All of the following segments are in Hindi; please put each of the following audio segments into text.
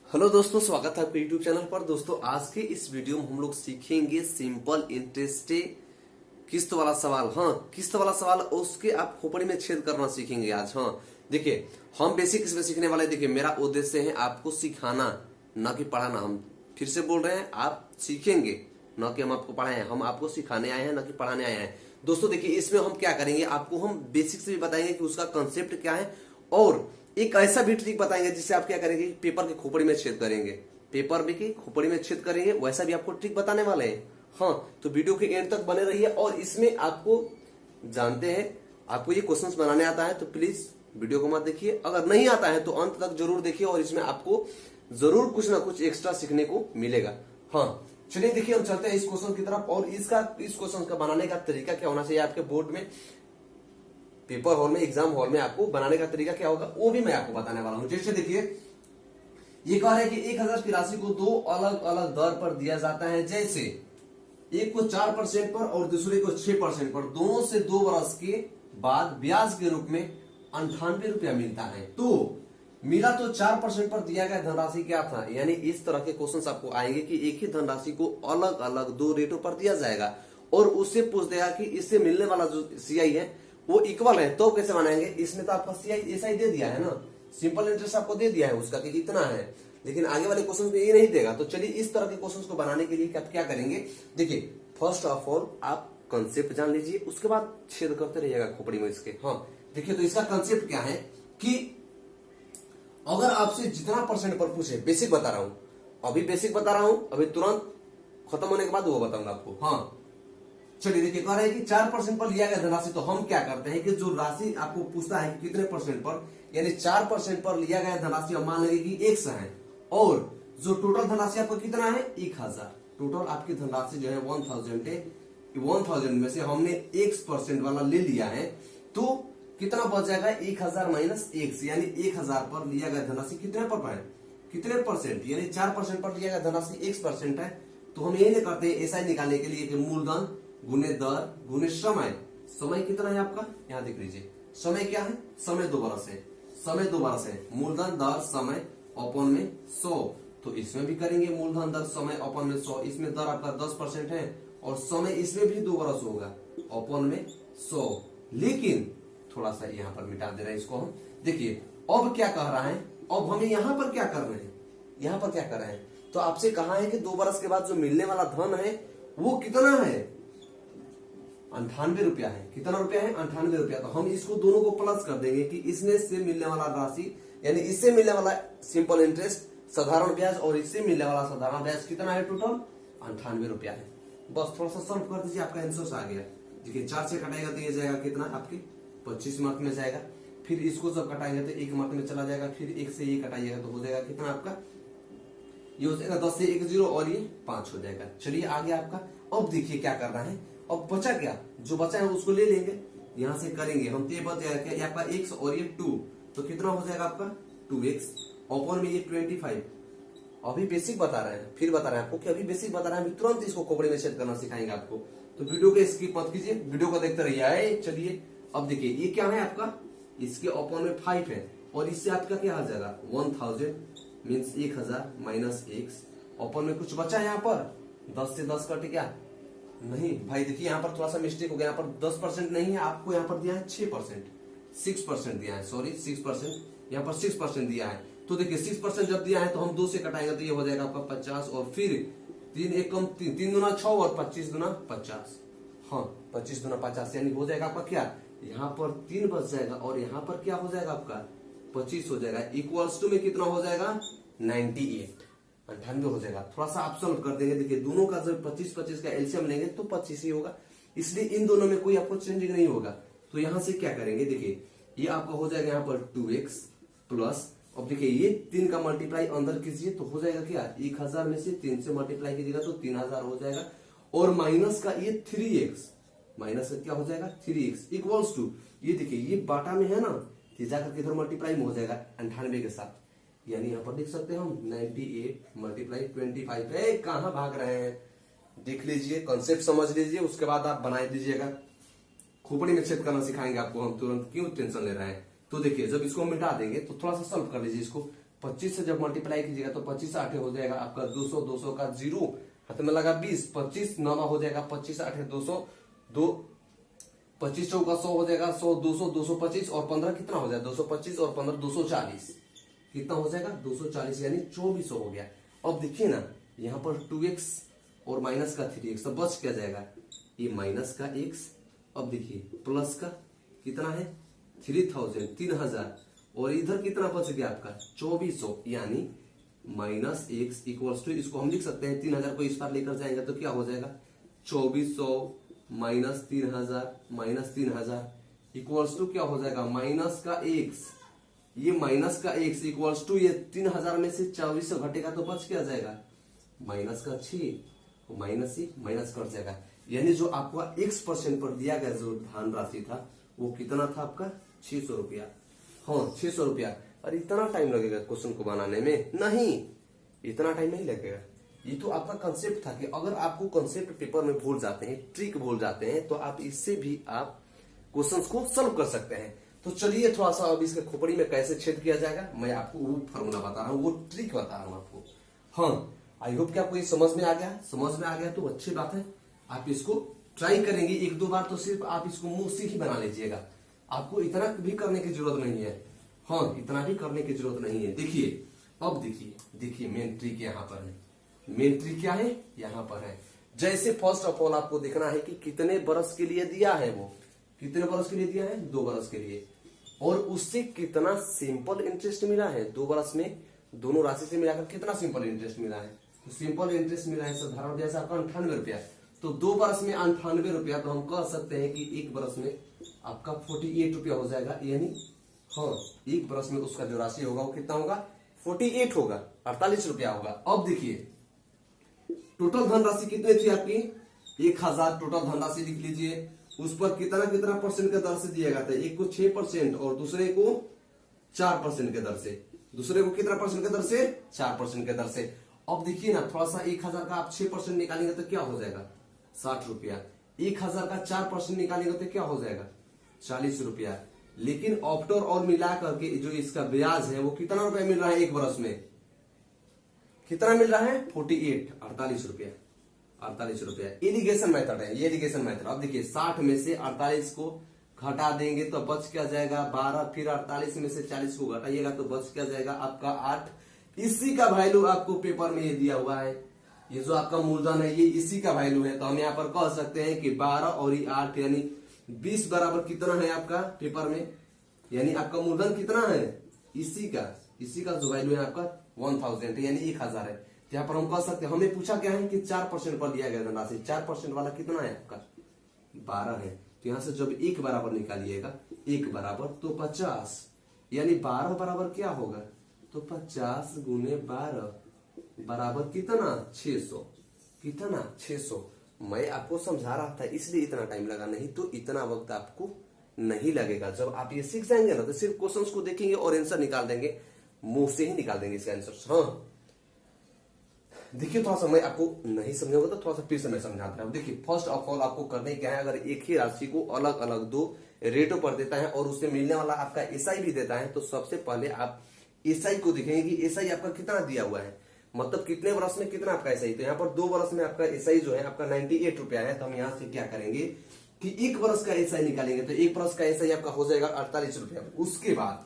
हेलो दोस्तों, स्वागत है आपके यूट्यूब चैनल पर। दोस्तों, आज के इस वीडियो में हम लोग सीखेंगे सिंपल इंटरेस्ट किस्त वाला सवाल। हाँ, किस्त वाला सवाल उसके आप खोपड़ी में छेद करना सीखेंगे आज। हाँ देखिए, हम बेसिक इसमें सीखने वाले। देखिए, मेरा उद्देश्य है आपको सिखाना, ना कि पढ़ाना। हम फिर से बोल रहे हैं, आप सीखेंगे, ना कि हम आपको पढ़ाए हैं। हम आपको सिखाने आए हैं, ना कि पढ़ाने आए हैं। दोस्तों देखिए, इसमें हम क्या करेंगे, आपको हम बेसिक से भी बताएंगे कि उसका कंसेप्ट क्या है, और एक ऐसा भी ट्रिक बताएंगे जिससे आप क्या करेंगे, पेपर के खोपड़ी में छेद करेंगे। पेपर में की खोपड़ी में छेद करेंगे, वैसा भी आपको ट्रिक बताने वाले हैं। हाँ, तो वीडियो के एंड तक बने रहिए। और इसमें आपको जानते हैं, आपको ये क्वेश्चंस बनाने आता है तो प्लीज वीडियो को मत देखिए। अगर नहीं आता है तो अंत तक जरूर देखिए, और इसमें आपको जरूर कुछ ना कुछ एक्स्ट्रा सीखने को मिलेगा। हाँ चलिए, देखिए हम चलते हैं इस क्वेश्चन की तरफ। और इस क्वेश्चन का बनाने का तरीका क्या होना चाहिए आपके बोर्ड में, पेपर हॉल में, एग्जाम हॉल में आपको बनाने का तरीका क्या होगा वो भी मैं आपको बताने वाला हूं। जैसे देखिए, ये कह रहा है कि 1000 की राशि को दो अलग अलग दर पर दिया जाता है। जैसे एक को 4% पर और दूसरे को 6% पर। दोनों से 2 वर्ष के बाद ब्याज के रूप में 98 रुपया मिलता है। तो मिला तो 4% पर दिया गया धनराशि क्या था। यानी इस तरह के क्वेश्चंस आपको आएंगे कि एक ही धनराशि को अलग अलग 2 रेटों पर दिया जाएगा, और उससे पूछ देगा कि इससे मिलने वाला जो सीआई है वो इक्वल है, तो कैसे बनाएंगे। इसमें तो आपका सीआई ऐसा ही दे दिया है ना, सिंपल इंटरेस्ट आपको दे दिया है उसका कि कितना है, लेकिन आगे वाले क्वेश्चन में ये नहीं देगा। तो चलिए, इस तरह के क्वेश्चन को बनाने के लिए आप क्या करेंगे, देखिए फर्स्ट ऑफ ऑल आप कंसेप्ट जान लीजिए, उसके बाद छेद करते रहिएगा खोपड़ी में इसके। हाँ देखिए, तो इसका कंसेप्ट क्या है कि अगर आपसे जितना परसेंट पर पूछे, बेसिक बता रहा हूं, अभी बेसिक बता रहा हूं, अभी तुरंत खत्म होने के बाद वो बताऊंगा आपको। हाँ चलिए, देखिए कह रहे हैं कि 4% पर लिया गया धनराशि। तो हम क्या करते हैं कि जो राशि आपको पूछता है कि कितने परसेंट पर, यानी 4% पर लिया गया धनराशि हम मान लेंगे कि 100 है, और जो टोटल धनराशि आपको कितना है 1000। टोटल आपकी धनराशि जो है 1000 है। 1000 में से हमने 1% वाला ले लिया है, तो कितना बच जाएगा 1000 माइनस 1, यानी 1000 पर लिया गया धनराशि कितने पर है, कितने परसेंट, यानी 4% पर लिया गया धनराशि 1% है। तो हम ये नहीं करते हैं ऐसा ही निकालने के लिए कि मूलधन गुने दर गुने समय। समय कितना है आपका, यहाँ देख लीजिए, समय क्या है, समय 2 वर्ष है, समय 2 वर्ष है। मूलधन दर समय अपन में 100, तो इसमें भी करेंगे मूलधन दर समय अपन में 100। इसमें दर आपका 10% है, और समय इसमें भी 2 वर्ष होगा, अपन में 100। लेकिन थोड़ा सा यहाँ पर मिटा दे रहे हैं इसको हम। देखिए अब क्या कह रहा है, अब हमें यहाँ पर क्या कर रहे हैं, यहाँ पर क्या कर रहे हैं, तो आपसे कहा है कि 2 वर्ष के बाद जो मिलने वाला धन है वो कितना है, 98 रुपया है। कितना रुपया है, 98 रुपया। तो हम इसको दोनों को प्लस कर देंगे कि इसमें से मिलने वाला राशि, यानी इससे मिलने वाला सिंपल इंटरेस्ट साधारण ब्याज, और इससे मिलने वाला साधारण ब्याज कितना है, टोटल 98 रुपया है। बस थोड़ा सा सॉल्व कर दीजिए, आपका आंसर आ गया। देखिए 4 से कटाएगा तो ये जाएगा कितना आपके 25 मार्क में जाएगा। फिर इसको जब कटाएंगे तो 1 मार्क में चला जाएगा। फिर 1 से ये कटाइएगा तो हो जाएगा कितना आपका, ये हो जाएगा 10 से 1 0, और ये 5 हो जाएगा। चलिए आगे आपका। अब देखिए क्या करना है, अब बचा क्या, जो बचा है उसको ले लेंगे, यहां से करेंगे हम, तो ये बच जाएगा क्या, आपका x और ये 2, तो कितना हो जाएगा आपका 2x, अपन में ये 25। अभी बेसिक बता रहे हैं, फिर बता रहे हैं आपको कि अभी बेसिक बता रहे हैं, अभी तुरंत इसको खोपड़ी में छेद करना सिखाएंगे आपको। तो वीडियो को स्किप मत कीजिए, वीडियो को देखते रहिए। चलिए अब देखिए, ये क्या है आपका, इसके अपन में 5 है, और इससे आपका क्या आ जाएगा 1000 मीन्स 1000 माइनस x, अपन में कुछ बचा है यहाँ पर 10 से 10 कटे क्या, नहीं भाई। देखिए यहाँ पर थोड़ा सा मिस्टेक हो गया, यहाँ पर 10% नहीं है, आपको यहाँ पर दिया है 6%, 6% दिया है, सॉरी 6%, यहाँ पर 6% दिया है। तो देखिए 6% जब दिया है तो हम 2 से कटाएंगे तो ये हो जाएगा आपका 50, और फिर 3 1 कम 3, 3 दूना 6 और 25 दूना 50। हाँ 25 दूना 50, यानी हो जाएगा आपका क्या, यहाँ पर 3 बच जाएगा, और यहाँ पर क्या हो जाएगा आपका 25 हो जाएगा। इक्वल्स टू में कितना हो जाएगा 98 हो जाएगा। थोड़ा सा आप सॉल्व कर देंगे। देखिए दोनों का जब 25-25 का एलसीएम लेंगे तो 25 ही होगा, इसलिए इन दोनों में कोई आपको चेंजिंग नहीं होगा। तो यहां से क्या करेंगे, देखिए ये आपका हो जाएगा यहाँ पर 2x प्लस, अब देखिए ये 3 का मल्टीप्लाई अंदर कीजिए तो हो जाएगा क्या, 1000 में से 3 से मल्टीप्लाई कीजिएगा तो 3000 हो जाएगा, और माइनस का ये 3x, माइनस का क्या हो जाएगा 3x इक्वल्स टू, ये देखिए ये बाटा में है ना, जाकर किधर मल्टीप्लाई में हो जाएगा 98 के साथ, यानी यहाँ पर देख सकते हैं हम 98 मल्टीप्लाई 25। कहाँ भाग रहे हैं, देख लीजिए, कंसेप्ट समझ लीजिए, उसके बाद आप बना दीजिएगा। खोपड़ी में छेद करना सिखाएंगे आपको हम तुरंत, क्यों टेंशन ले रहे हैं। तो देखिए जब इसको मिटा देंगे तो थोड़ा सा सॉल्व कर लीजिए इसको। 25 से जब मल्टीप्लाई कीजिएगा तो 25 8 हो जाएगा आपका 200, 200 का 0 हाथ में लगा 20, 25 9 हो जाएगा 25 8 200, 2 25 चौका 100 हो जाएगा 100, 200 225 और 15 कितना हो जाएगा 225 और 15 240, कितना हो जाएगा 240 यानी 2400 हो गया। अब देखिए ना यहाँ पर 2x और माइनस का 3x तो बच क्या जाएगा, ये माइनस का x, अब देखिए प्लस का कितना है 3000 और इधर कितना बच गया आपका 2400 यानी माइनस एक्स इक्वल्स टू, इसको हम लिख सकते हैं 3000 को इस पार लेकर जाएंगे तो क्या हो जाएगा 2400 माइनस 3000 इक्वल्स टू क्या हो जाएगा माइनस का एक्स, ये माइनस का एक्स इक्वल्स टू ये 3000 में से 2400 घटेगा तो बच क्या जाएगा माइनस का 6, माइनस ही माइनस कट जाएगा। यानी जो आपका x% पर दिया गया जो धन राशि था वो कितना था आपका 600 रुपया। हाँ 600 रुपया। और इतना टाइम लगेगा क्वेश्चन को बनाने में? नहीं, इतना टाइम नहीं लगेगा। ये तो आपका कंसेप्ट था कि अगर आपको कंसेप्ट पेपर में भूल जाते हैं, ट्रिक भूल जाते हैं, तो आप इससे भी आप क्वेश्चंस को सॉल्व कर सकते हैं। तो चलिए थोड़ा सा अब इसके खोपड़ी में कैसे छेद किया जाएगा मैं आपको वो फॉर्मूला बता रहा हूँ, वो ट्रिक बता रहा हूँ आपको। हाँ आई होप कि आपको ये समझ में आ गया। समझ में आ गया तो अच्छी बात है, आप इसको ट्राई करेंगे 1-2 बार तो सिर्फ आप इसको मुंह से ही बना लीजिएगा, आपको इतना भी करने की जरूरत नहीं है। हाँ इतना भी करने की जरूरत नहीं है। देखिए अब देखिए मेन ट्रिक यहाँ पर है। मेन ट्रिक क्या है यहाँ पर है, जैसे फर्स्ट ऑफ ऑल आपको देखना है कि कितने बरस के लिए दिया है, वो कितने बरस के लिए दिया है 2 बरस के लिए, और उससे कितना सिंपल इंटरेस्ट मिला है 2 बरस में, दोनों राशि से मिलाकर कितना सिंपल इंटरेस्ट मिला है। तो सिंपल इंटरेस्ट मिला है साधारण ब्याज आपका 98 रुपया, तो 2 बरस में 98 रुपया, तो हम कह सकते हैं कि 1 बरस में आपका 48 रुपया हो जाएगा। यानी हाँ 1 बरस में उसका जो राशि होगा वो कितना होगा 48 होगा, 48 रुपया होगा। अब देखिए टोटल धनराशि कितनी थी आपकी 1000, टोटल धनराशि लिख लीजिए, उस पर कितना कितना परसेंट के दर से दिया गया था, एक को 6% और दूसरे को 4% के दर से, दूसरे को कितना परसेंट के दर से 4% के दर से। अब देखिए ना थोड़ा सा 1000 का आप 6% निकालेंगे तो क्या हो जाएगा 60 रुपया, 1000 का 4% निकालेंगे तो क्या हो जाएगा 40 रुपया। लेकिन ऑफ्टर और मिला करके जो इसका ब्याज है वो कितना रुपया मिल रहा है 1 बरस में, कितना मिल रहा है 48 रुपया, 48 रुपया। इरिगेशन मेथड है ये, इरिगेशन मेथड। अब देखिए 60 में से 48 को घटा देंगे तो बच क्या जाएगा 12, फिर 48 में से 40 को घटाइएगा तो बच क्या जाएगा आपका 8। इसी का वैल्यू आपको पेपर में ये दिया हुआ है, ये जो आपका मूलधन है ये इसी का वैल्यू है। तो हम यहाँ पर कह सकते हैं कि 12 और 8 यानी 20 बराबर कितना है आपका पेपर में, यानी आपका मूलधन कितना है इसी का जो वैल्यू है आपका 1000 यानी 1000 है। तो यहाँ पर हम कह सकते हैं, हमें पूछा क्या है कि 4% पर दिया गया धनराशि, 4% वाला कितना है आपका 12 है। तो यहाँ से जब 1 बराबर निकालिएगा 1 बराबर तो 50, यानी 12 बराबर क्या होगा तो 50 गुने 12 बराबर कितना 600, कितना 600। मैं आपको समझा रहा था इसलिए इतना टाइम लगा, नहीं तो इतना वक्त आपको नहीं लगेगा। जब आप ये सीख जाएंगे ना तो सिर्फ क्वेश्चंस को देखेंगे और आंसर निकाल देंगे, मुंह से ही निकाल देंगे इसका आंसर। हाँ देखिए थोड़ा सा मैं आपको नहीं समझाऊंगा तो थोड़ा सा फिर से मैं समझाता हूँ। देखिए फर्स्ट ऑफ ऑल आपको करने क्या है, अगर एक ही राशि को अलग अलग 2 रेटों पर देता है और उससे मिलने वाला आपका एसआई भी देता है, तो सबसे पहले आप एसआई को देखेंगे कि एसआई आपका कितना दिया हुआ है, मतलब कितने वर्ष में कितना आपका एसआई। तो यहाँ पर 2 वर्ष में आपका एसआई जो है आपका 98 रुपया है। तो हम यहाँ से क्या करेंगे कि 1 वर्ष का एसआई निकालेंगे, तो 1 वर्ष का एसआई आपका हो जाएगा 48 रुपया। उसके बाद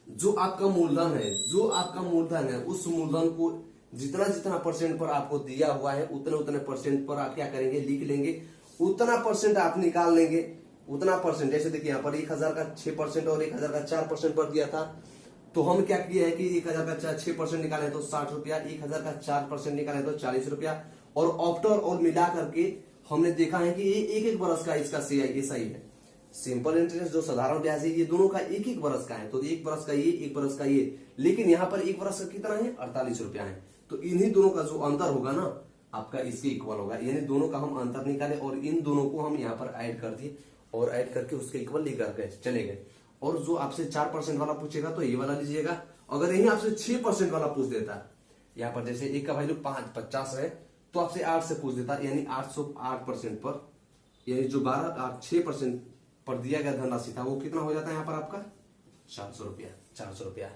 जो आपका मूलधन है, जो आपका मूलधन है उस मूलधन को जितना जितना परसेंट पर आपको दिया हुआ है उतने उतने परसेंट पर आप क्या करेंगे लिख लेंगे, उतना परसेंट आप निकाल लेंगे, उतना परसेंट। जैसे देखिए यहाँ पर 1000 का 6% और 1000 का 4% पर दिया था, तो हम क्या किए हैं कि 1000 का 6% निकाले तो 60 रुपया, 1000 का 4% निकाले तो 40 रुपया, और ऑफ्टर और मिला करके हमने देखा है कि ये 1-1 बरस का इसका एसआई है। सिंपल इंटरेस्ट जो साधारण ब्याज है ये दोनों का 1-1 बरस का है, तो 1 बरस का ये 1 बरस का ये, लेकिन यहाँ पर 1 बरस का कितना है 48 रुपया है। तो इन्हीं दोनों का जो अंतर होगा ना आपका इसके इक्वल होगा, यानी दोनों का हम अंतर निकाले और इन दोनों को हम यहाँ पर ऐड कर दिए और ऐड करके उसके इक्वल लेकर गए चले गए। और जो आपसे 4% वाला पूछेगा तो ये वाला लीजिएगा, अगर यही आपसे 6% वाला पूछ देता है, यहाँ पर जैसे एक का वैल्यू 50 है तो आपसे 8 से पूछ देता, यानी 808% पर, यानी जो 6% पर दिया गया धनराशि था वो कितना हो जाता है यहाँ पर आपका 400 रुपया।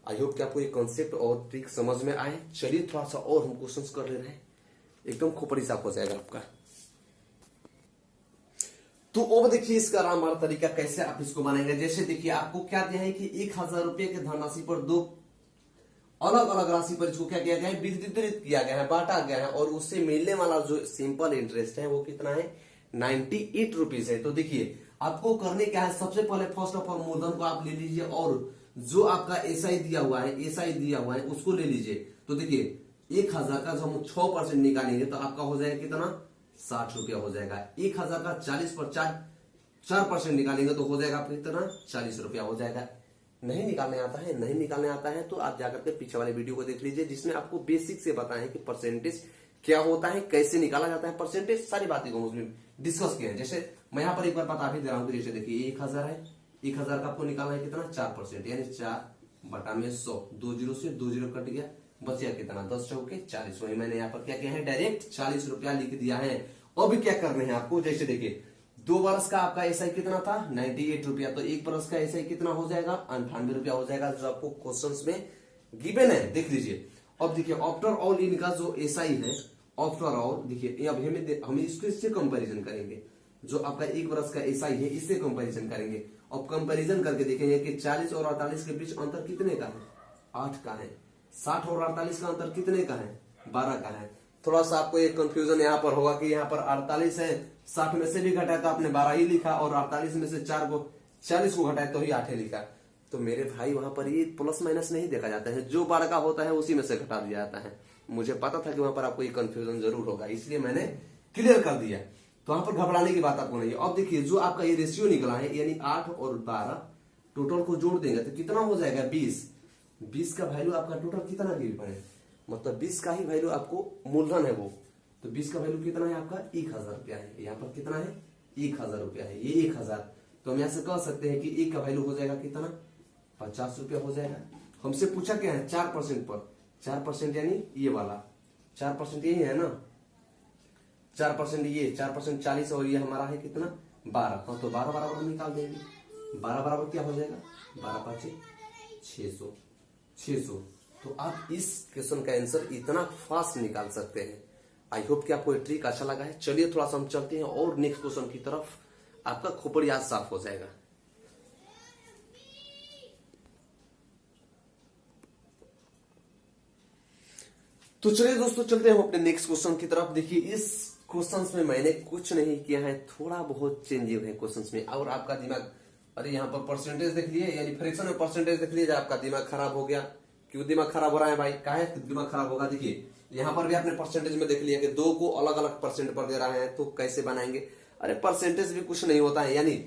आई होप कि आपको ये कॉन्सेप्ट और ट्रिक समझ में आए। चलिए थोड़ा सा और हम क्वेश्चंस कर ले रहे हैं, एकदम खोपड़ी साफ हो जाएगा आपका। तो अब देखिए इसका हमारा तरीका कैसे आप इसको बनाएंगे। जैसे देखिए आपको क्या दिया है कि 1000 रुपये के धनराशि पर दो अलग अलग राशि पर इसको क्या किया गया है, वितरित किया गया है, बांटा गया है, और उससे मिलने वाला जो सिंपल इंटरेस्ट है वो कितना है, 98 रुपीज है। तो देखिए आपको करने क्या है, सबसे पहले फर्स्ट ऑफ ऑल मूलधन को आप ले लीजिए और जो आपका एसआई दिया हुआ है उसको ले लीजिए। तो देखिए 1000 का जब हम 6% निकालेंगे तो आपका हो जाएगा कितना, 60 रुपया हो जाएगा। 1000 का 40 पर 4% निकालेंगे तो हो जाएगा आपका कितना, 40 रुपया हो जाएगा। नहीं निकालने आता है तो आप जाकर के पीछे वाले वीडियो को देख लीजिए, जिसमें आपको बेसिक से बताएं कि परसेंटेज क्या होता है, कैसे निकाला जाता है परसेंटेज, सारी बातें को उसमें डिस्कस किया है। जैसे मैं यहाँ पर एक बार बता भी दे रहा हूँ, जैसे देखिए 1000 है, 1000 का आपको निकालना है कितना, 4%, यानी 4/100, 2 जीरो से 2 जीरो कट गया, बचा कितना, 10 चौके 40। वही मैंने यहाँ पर क्या किया है, डायरेक्ट 40 रुपया लिख दिया है। अब क्या करने हैं आपको, जैसे देखिए 2 बरस का आपका एसआई कितना था, 98 रुपया, तो 1 बरस का एसआई कितना हो जाएगा, 98 रुपया हो जाएगा, जो आपको क्वेश्चंस में गिवन है, देख लीजिए। अब देखिए आफ्टर ऑल इनका जो एसआई है, आफ्टर ऑल देखिए अब हम इससे कंपैरिजन करेंगे, जो आपका 1 बरस का एसआई है इससे कंपैरिजन करेंगे। अब कंपैरिजन करके देखेंगे कि 40 और 48 के बीच अंतर कितने का है, 8 का है। 60 और 48 का अंतर कितने का है, 12 का है। थोड़ा सा आपको एक कंफ्यूजन यहाँ पर होगा कि यहाँ पर 48 है, 60 में से भी घटाया तो आपने 12 ही लिखा, और 48 में से 40 को घटाया तो ही 8 लिखा। तो मेरे भाई वहां पर ये प्लस माइनस नहीं देखा जाता है, जो 12 का होता है उसी में से घटा दिया जाता है। मुझे पता था कि वहां पर आपको ये कंफ्यूजन जरूर होगा, इसलिए मैंने क्लियर कर दिया। तो वहां पर घबराने की बात आपको नहीं है। अब देखिए जो आपका ये रेशियो निकला है, यानी 8 और 12 टोटल को जोड़ देंगे तो कितना हो जाएगा, 20 का वैल्यू आपका टोटल कितना गिर पड़े, मतलब 20 का ही वैल्यू आपको मूलधन है वो, तो 20 का वैल्यू कितना है आपका, 1000 रुपया है। यहाँ पर कितना है, 1000 रुपया है, ये 1000। तो हम यहाँ से कह सकते हैं कि 1 का वैल्यू हो जाएगा कितना, 50 रुपया हो जाएगा। हमसे पूछा क्या है, 4% पर, 4% यानी ये वाला 4% यही है ना, 4% ये 4% 40 और ये हमारा है कितना, 12। तो 12 बराबर हम निकाल देंगे। 12 बराबर क्या हो जाएगा, 12 5 600। तो आप इस क्वेश्चन का आंसर इतना फास्ट निकाल सकते हैं। आई होप कि आपको ये ट्रिक अच्छा लगा है। चलिए थोड़ा सा हम चलते हैं और नेक्स्ट क्वेश्चन की तरफ, आपका खोपड़ी आज साफ हो जाएगा। तो चलिए दोस्तों चलते हैं हम अपने नेक्स्ट क्वेश्चन की तरफ। देखिए इस क्वेश्चंस में मैंने कुछ नहीं किया है, थोड़ा बहुत चेंजिंग है क्वेश्चंस में, और आपका दिमाग, अरे यहाँ पर परसेंटेज देख लिए, यानी फ्रैक्शन में परसेंटेज देख लिए, आपका दिमाग खराब हो गया। क्यों दिमाग खराब हो रहा है भाई, काहे दिमाग खराब होगा, देखिए यहाँ पर भी आपने परसेंटेज में देख लिया कि 2 को अलग अलग परसेंट पर दे रहा है, तो कैसे बनाएंगे। अरे परसेंटेज भी कुछ नहीं होता है, यानी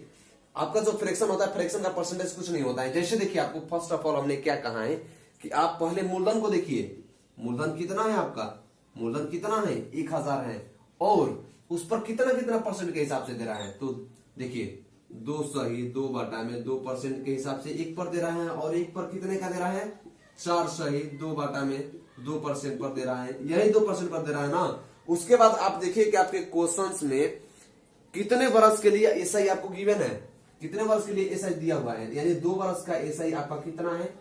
आपका जो फ्रैक्शन होता है, फ्रैक्शन का परसेंटेज कुछ नहीं होता है। जैसे देखिए आपको फर्स्ट ऑफ ऑल हमने क्या कहा है कि आप पहले मूलधन को देखिए, मूलधन कितना है आपका, मूलधन कितना है, 1000 है, और उस पर कितना कितना परसेंट के हिसाब से दे रहा है। तो देखिए 2 सही 2/2% के हिसाब से 1 पर दे रहा है, और 1 पर कितने का दे रहा है, 4 सही 2/2% पर दे रहा है, यही 2% पर दे रहा है ना। उसके बाद आप देखिए कि आपके क्वेश्चंस में कितने वर्ष के लिए एसआई आपको गिवन है, कितने वर्ष के लिए एसआई दिया हुआ है, यानी 2 वर्ष का एसआई आपका कितना है,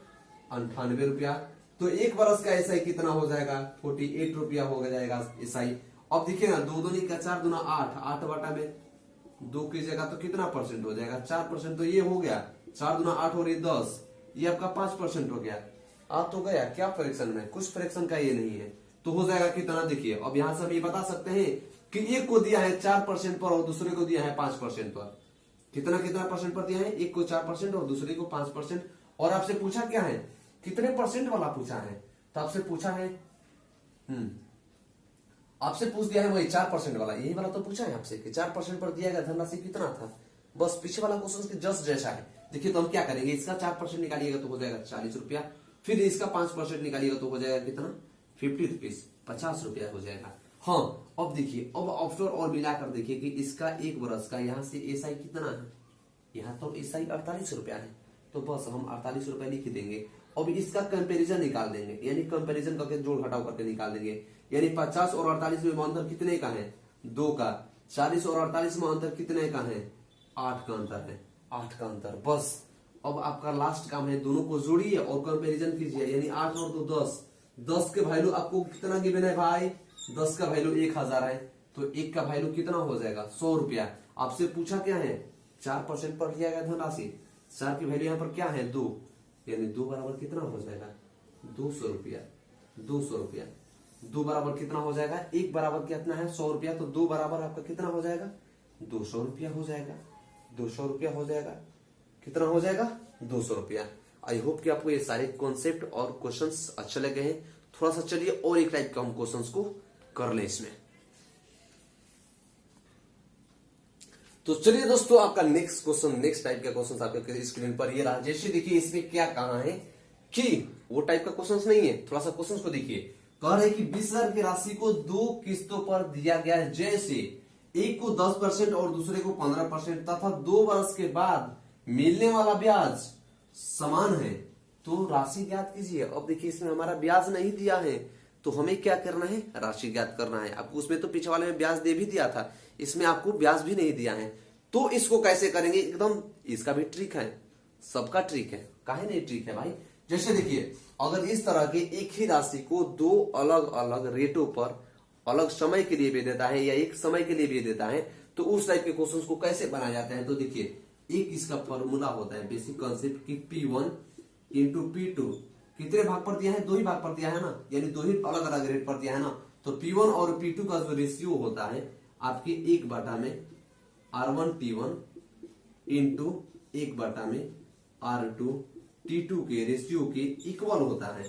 98 रुपया। तो 1 वर्ष का एसआई कितना हो जाएगा, 48 रुपया हो जाएगा एसआई। अब देखिए ना, 2 दूनी का 4 दूना 8, 8/2 की जगह तो कितना परसेंट हो जाएगा, 4%। तो ये हो गया 4 दूना 8 और ये 10, ये आपका 5% हो गया। आ तो गया क्या फ्रैक्शन में, कुछ फ्रैक्शन का ये नहीं है, तो हो जाएगा कितना। देखिए अब यहां से हम ये बता सकते हैं कि एक को दिया है 4% पर और दूसरे को दिया है 5% पर। कितना कितना परसेंट पर दिया है, एक को 4% और दूसरे को 5%। और आपसे पूछा क्या है, कितने परसेंट वाला पूछा है, तो आपसे पूछा है आपसे पूछ दिया है वही 4% वाला, यही वाला तो पूछा है आपसे कि 4% पर दिया गया धनराशि कितना था। बस पीछे वाला क्वेश्चन के जस्ट जैसा है। देखिए तो हम क्या करेंगे, इसका 4% निकालिएगा तो हो जाएगा 40 रुपया, फिर इसका 5% निकालिएगा तो हो जाएगा कितना, 50 रुपीज, 50 रुपया हो जाएगा। हाँ अब देखिए, अब आफ्टर और मिलाकर देखिए कि इसका 1 वर्ष का यहाँ से एसआई कितना है, यहाँ तो एसआई 48 रुपया है, तो बस हम 48 रुपया लिख देंगे। अब इसका कंपैरिजन निकाल देंगे, यानी कंपैरिजन करके जोड़ घटाव करके निकाल देंगे, यानी 50 और 48 में अंतर कितने का है, 2 का। 40 और 48 में अंतर कितने का है, 8 का अंतर है, 8 का अंतर। बस अब आपका लास्ट काम है, दोनों को जोड़िए और कंपैरिजन कीजिए, यानी 8 और 2 10। 10 के वैल्यू आपको कितना गिवन है भाई, 10 का वैल्यू 1000 है, तो 1 का वैल्यू कितना हो जाएगा 100 रुपया। आपसे पूछा क्या है, 4% पर लिया गया धनराशि, 4 की वैल्यू यहाँ पर क्या है 2, यानी 2 बराबर कितना हो जाएगा 200 रुपया। 200 रुपया 2 बराबर कितना हो जाएगा, 1 बराबर कितना है 100 रुपया, तो 2 बराबर आपका कितना हो जाएगा 200 रुपया हो जाएगा। 200 रुपया हो जाएगा, कितना हो जाएगा 200 रुपया। आई होप कि आपको ये सारे कॉन्सेप्ट और क्वेश्चंस अच्छे लगे हैं। थोड़ा सा चलिए और एक टाइप का हम क्वेश्चंस को कर ले इसमें। तो चलिए दोस्तों, आपका नेक्स्ट क्वेश्चन, नेक्स्ट टाइप का क्वेश्चन आपके स्क्रीन पर ये रहा। जैसे देखिए इसमें क्या कहा है कि वो टाइप का क्वेश्चन नहीं है, थोड़ा सा क्वेश्चन को देखिए। कह रहे कि 20,000 की राशि को 2 किस्तों पर दिया गया है, जैसे एक को 10% और दूसरे को 15% तथा 2 वर्ष के बाद मिलने वाला ब्याज समान है, तो राशि ज्ञात कीजिए। अब देखिए इसमें हमारा ब्याज नहीं दिया है, तो हमें क्या करना है, राशि ज्ञात करना है। आपको उसमें तो पीछे वाले में ब्याज दे भी दिया था, इसमें आपको ब्याज भी नहीं दिया है, तो इसको कैसे करेंगे, एकदम इसका भी ट्रिक है, सबका ट्रिक है, काहे नहीं ट्रिक है भाई। जैसे देखिए अगर इस तरह के एक ही राशि को 2 अलग अलग रेटों पर अलग समय के लिए भी देता है या एक समय के लिए भी देता है, तो उस टाइप के क्वेश्चंस को कैसे बनाया जाता है। तो देखिए एक इसका फॉर्मूला होता है, बेसिक कॉन्सेप्ट की P1 इंटू P2 कितने भाग पर दिया है, 2 ही भाग पर दिया है ना, यानी 2 ही अलग अलग रेट पर दिया है ना, तो P1 और P2 का जो रेशियो होता है आपके 1 बटा में R1T1 इंटू 1 बटा में R2T2 के रेशियो के इक्वल होता है।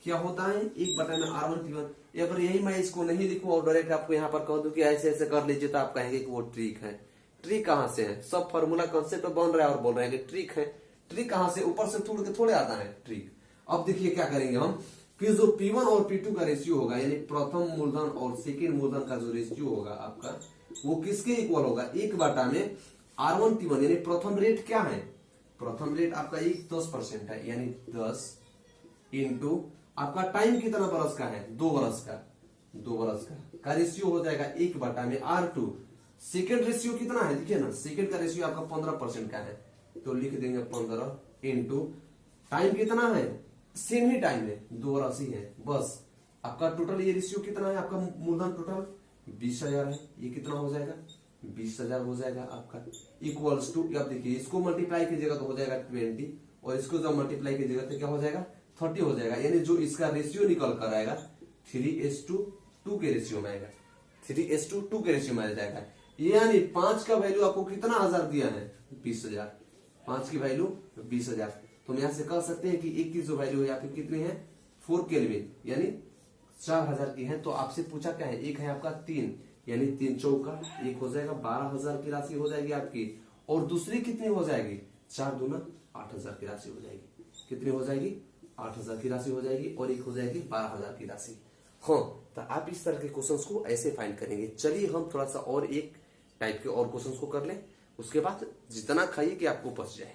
क्या होता है, 1 बटा में R1T1। अगर यही मैं इसको नहीं लिखूं और डायरेक्ट आपको यहाँ पर कह दूं कि ऐसे ऐसे कर लीजिए, तो आप कहेंगे कि वो ट्रिक है। ट्रिक कहां से है, सब फॉर्मूला कॉन्सेप्ट बन रहा है और बोल रहे हैं कि ट्रिक है। ट्रिक कहां से, ऊपर से तोड़ के थोड़े आता है ट्रिक। अब देखिए क्या करेंगे हम कि जो P1 और P2 का रेशियो होगा, यानी प्रथम मूलधन और सेकेंड मूलधन का जो रेशियो होगा आपका, वो किसके इक्वल होगा, 1 बटा में R1T1, यानी प्रथम रेट क्या है, प्रथम रेट आपका 10% है, यानी 10 इंटू आपका टाइम कितना बरस का है, 2 बरस का, 2 बरस का रेशियो हो जाएगा 1 बटा में R2। सेकेंड रेशियो कितना है, देखिए ना, सेकेंड का रेशियो आपका 15% का है, तो लिख देंगे 15 इंटू टाइम कितना है, सेम ही टाइम है, 2 बरस ही है बस। आपका टोटल ये रेशियो कितना है, आपका मूलधन टोटल 20,000 है, ये कितना हो जाएगा 20,000 हो जाएगा आपका, इक्वल्स टू, अब देखिए इसको मल्टीप्लाई कीजिएगा तो हो जाएगा 20, और इसको जब मल्टीप्लाई कीजिएगा तो क्या हो जाएगा 30 हो जाएगा, यानी जो इसका रेशियो निकल कर आएगा 3:2 के रेशियो में आएगा, 3:2 के रेशियो में आ जाएगा। यानी 5 का वैल्यू आपको कितना हजार दिया है 20,000, 5 की वैल्यू 20,000, तो हम यहां से कह सकते हैं कि 1 की जो वैल्यू है आपकी कितनी है 4 केल्विन, यानी 4,000 की है। तो आपसे पूछा क्या है, एक है आपका 3, यानी 3 चौका 1 हो जाएगा, 12,000 की राशि हो जाएगी आपकी, और दूसरी कितनी हो जाएगी 4 दूना 8,000 की राशि हो जाएगी, कितनी हो जाएगी 8,000 की राशि हो जाएगी, और एक हो जाएगी 12,000 की राशि। हाँ, तो आप इस तरह के क्वेश्चंस को ऐसे फाइंड करेंगे। चलिए हम थोड़ा सा और एक टाइप के और क्वेश्चंस को कर लें, उसके बाद जितना खाइए कि आपको बच जाए।